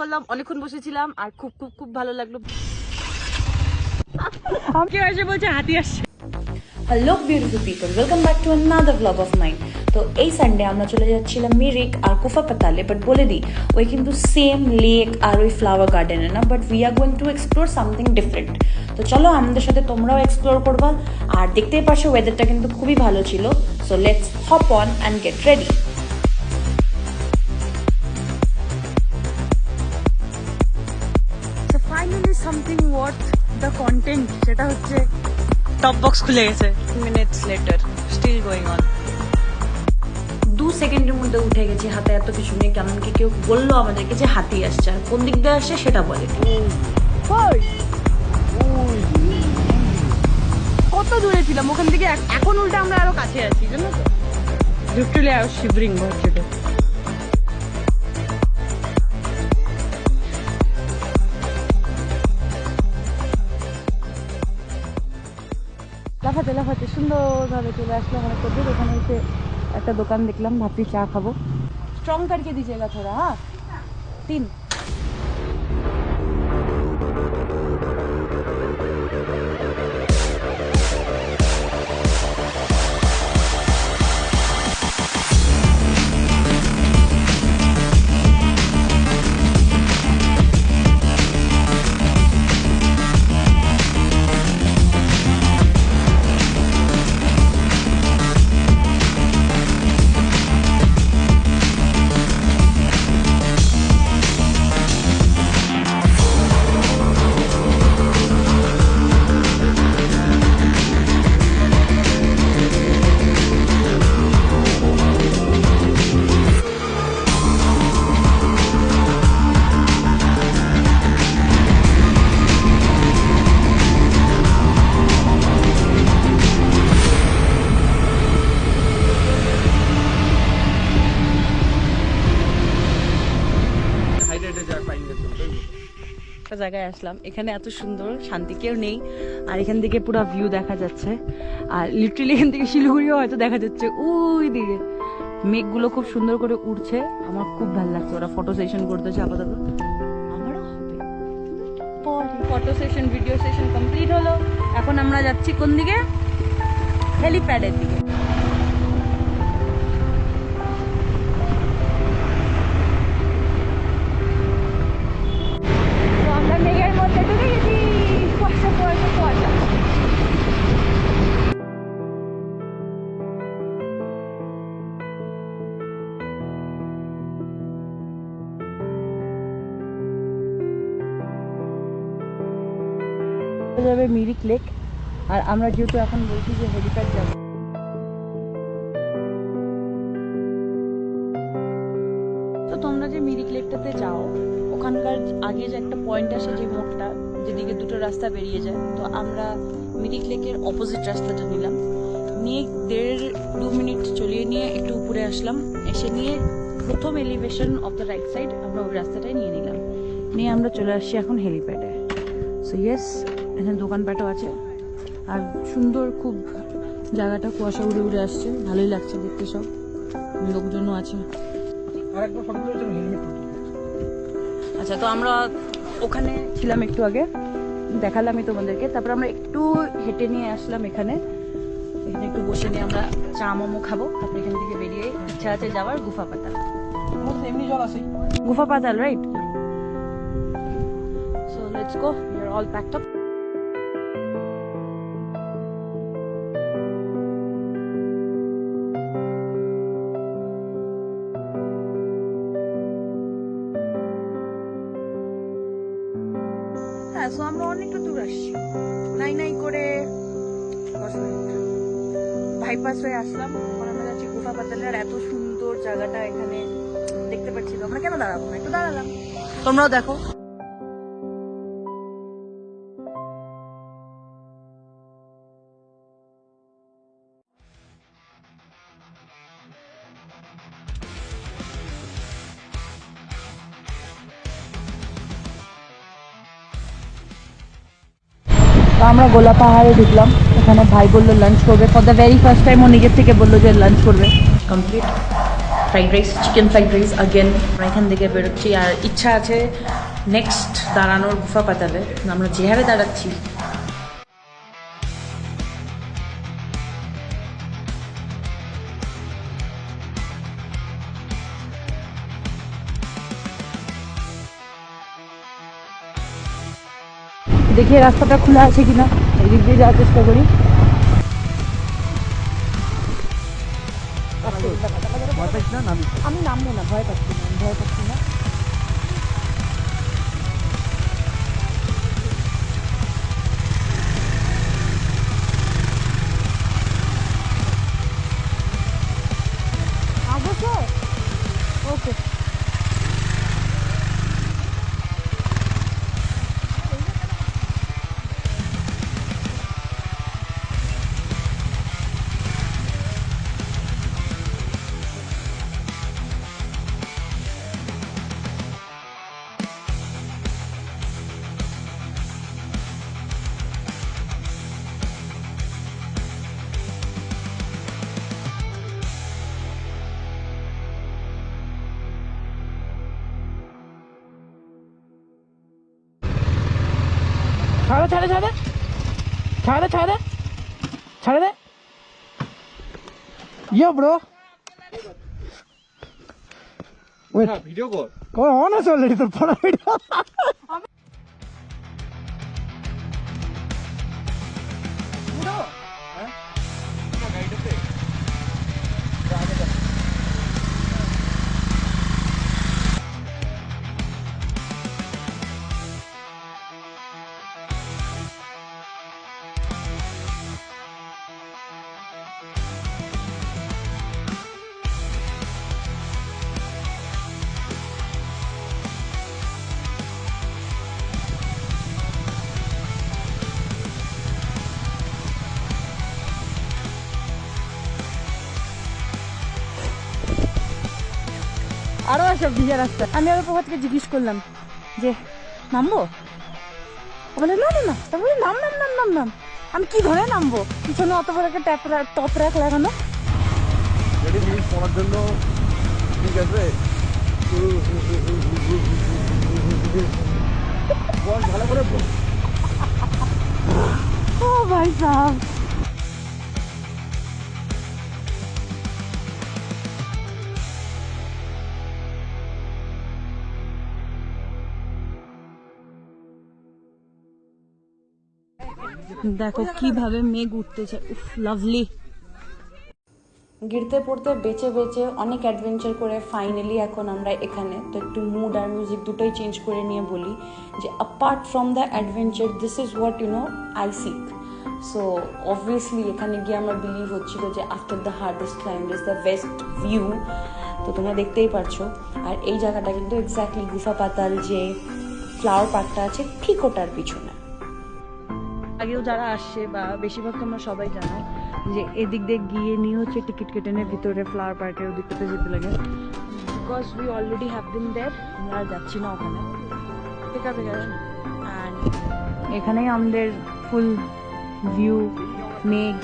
করলাম, অনেকক্ষণ বসেছিলাম আর খুব খুব খুব ভালো লাগলো। আমাকে এসে বলছে হাতি আসছে। Hello beautiful people, welcome back to another blog of mine. তো এই সানডে আমরা চলে যাচ্ছিলাম মিরিক আর কুফা পাতালে, বাট বলে দিই ওই কিন্তু সেম লেক আর ওই ফ্লাওয়ার গার্ডেনে না, but we are going to explore something different. তো চলো আমাদের সাথে তোমরাও এক্সপ্লোর করবা। আর দেখতেই পাচ্ছ ওয়েদারটা কিন্তু খুবই ভালো ছিল। So let's hop on and get ready. Finally something worth the content, সেটা হচ্ছে টপ বক্স খুলে গেছে। Minutes later still going on. 2 সেকেন্ডের মধ্যে উঠে গেছি হাতে এত কিছু নিয়ে। কেমন কি কেউ বললো আমাদেরকে যে হাতি আসছে, আর কোন দিক দিয়ে আসছে সেটা বলে। কত দূরে ছিলাম ওখান থেকে, এখন উল্টা আমরা আরো কাছে আছি, জানো তো। লিটারালি আই ওয়াজ শিভরিং হচ্ছিল। লাফাতে লাফাতে সুন্দরভাবে চলে আসলাম অনেকটা দূর। ওখানে এসে একটা দোকান দেখলাম, ভাবছি চা খাবো। স্ট্রং करके दीजिएगा थोड़ा। हाँ 3। একটা জায়গায় আসলাম, এখানে এত সুন্দর, শান্তি কেউ নেই। আর এখান থেকে পুরো ভিউ দেখা যাচ্ছে। আর লিটারালি এখান থেকে শিলিগুড়িও হয়তো দেখা যাচ্ছে ওই দিকে। মেঘগুলো খুব সুন্দর করে উড়ছে, আমার খুব ভালো লাগছে। ওরা ফটো সেশন করতেছে আপাতত, আমারও হবে। Photo session, video session complete হলো। এখন আমরা যাচ্ছি কোন দিকে? হেলিপ্যাডের দিকে। মেঘের মধ্যে ঢুকে গেছি। কুয়াশা কুয়াশা কুয়াশা। যাবে মিরিক লেক। আর আমরা যেহেতু এখন বলছি যে হেলিপ্যাড যাবো, তো তোমরা যে মিরিক লেকটাতে যাও, ওখানকার আগে যে একটা পয়েন্ট আসে, যে মোড়টা যেদিকে দুটো রাস্তা বেরিয়ে যায়, তো আমরা মিরিক লেকের অপোজিট রাস্তাটা নিলাম। নিয়ে 1.5-2 মিনিট চলিয়ে নিয়ে একটু উপরে আসলাম। এসে নিয়ে প্রথম elevation of the right side আমরা ওই রাস্তাটাই নিয়ে নিলাম। নিয়ে আমরা চলে আসছি এখন হেলিপ্যাডে। সো ইয়েস, এখানে দোকানপাটও আছে আর সুন্দর খুব জায়গাটা। কুয়াশা উড়ে উড়ে আসছে, ভালোই লাগছে দেখতে। সব লোকজনও আছে। আচ্ছা, তো আমরা ওখানে ছিলাম একটু আগে, দেখালামই তোমাদেরকে। তারপর আমরা একটু হেঁটে নিয়ে আসলাম এখানে একটু বসে নিয়ে আমরা চা মোমো খাবো। তারপর এখান থেকে বেরিয়ে ইচ্ছা আছে যাওয়ার গুফা পাতাল। গুফা পাতাল, right? So let's go, we are all packed up. হ্যাঁ, সো আমরা অনেকটা দূর আসছি, নাই নাই করে 10 মিনিট বাইপাস হয়ে আসলাম। এখন আমরা যাচ্ছি গুফা পাতালে। আর এত সুন্দর জায়গাটা এখানে দেখতে পাচ্ছি, আমরা কেন দাঁড়াবো না, একটু দাঁড়ালাম। তোমরাও দেখো। তো আমরা গোলা পাহাড়ে ঢুকলাম। এখানে ভাই বললো লাঞ্চ করবে, for the very first time ও নিজের থেকে বললো যে লাঞ্চ করবে। Complete. Fried rice, chicken fried rice again. আমরা এখান থেকে বেরোচ্ছি, আর ইচ্ছা আছে নেক্সট দাঁড়ানোর গুফা পাতালে। আমরা যে হারে দাঁড়াচ্ছি, দেখি রাস্তাটা খোলা আছে কিনা, এদিক দিয়ে যাওয়ার চেষ্টা করি। আমি নামবো না, ভয় পাচ্ছি না। ওকে, ছাড়ে দে। Yo, bro. Wait. ভিডিও কর। On আছে already তোর পড়া ভিডিও। আরো সব ভিজে রাস্তা। আমি আবার প্রভাতকে জিজ্ঞেস করলাম যে নামবো, ও বলে না না না, তারপরে নাম। আমি কি ধরে নামবো, পিছনে অত বড় একটা টপ র্যাক লাগানো। পড়ার জন্য ঠিক আছে, ভালো করে ও ভাই সাহেব, দেখো কিভাবে মেঘ উঠতেছে, উফ লাভলি। গিরতে পড়তে বেঁচে অনেক অ্যাডভেঞ্চার করে ফাইনালি এখন আমরা এখানে। তো একটু মুড আর মিউজিক দুটোই চেঞ্জ করে নিয়ে বলি যে apart from the adventure this is what I seek. So obviously এখানে গিয়ে আমার বিলিভ হচ্ছিল যে after the hardest climb is the best view. তো তোমরা দেখতেই পারছো। আর এই জায়গাটা কিন্তু এক্স্যাক্টলি গুফা পাতাল যে ফ্লাওয়ার পার্কটা আছে ঠিক ওটার পিছনে। আগেও যারা আসছে বা বেশিরভাগ তোমরা সবাই জানো যে এদিক দিয়ে গিয়ে নিয়ে হচ্ছে টিকিট কেটে নিয়ে ভিতরে ফ্লাওয়ার পার্কের ওদিকটাতে যেতে লাগে। Because we already have been there, আমরা আর যাচ্ছি না ওখানে। ঠিক আছে, অ্যান্ড এখানেই আমাদের ফুল ভিউ, মেঘ,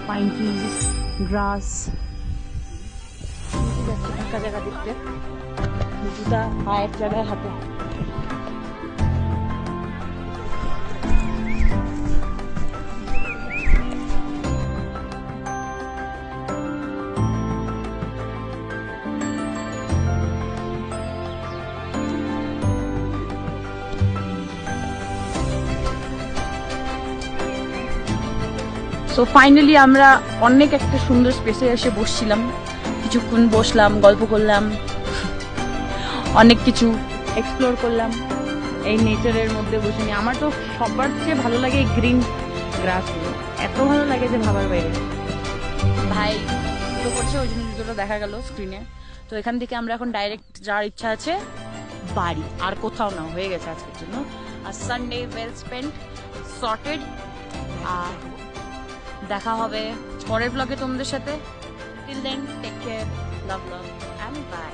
পাইন ট্রিজ, গ্রাস। যাচ্ছি ফাঁকা জায়গা দেখতে, জুতা পায়ের জায়গায় হাতে। সো ফাইনালি আমরা অনেক একটা সুন্দর স্পেসে এসে বসছিলাম, কিছুক্ষণ বসলাম, গল্প করলাম, অনেক কিছু এক্সপ্লোর করলাম এই নেচারের মধ্যে বসে নিয়ে। আমার তো সবার চেয়ে ভালো লাগে এই গ্রিন গ্রাসগুলো, এত ভালো লাগে যে ভাবার বাইরে। ভাই তো করছে, ওই জন্য দুটো দেখা গেল স্ক্রিনে। তো এখান থেকে আমরা এখন ডাইরেক্ট যাওয়ার ইচ্ছা আছে বাড়ি, আর কোথাও না, হয়ে গেছে আজকের জন্য। আর সানডে ওয়েল স্পেন্ট, সর্টেড। আর দেখা হবে পরের ব্লগে তোমাদের সাথে। Till then take care, love and by.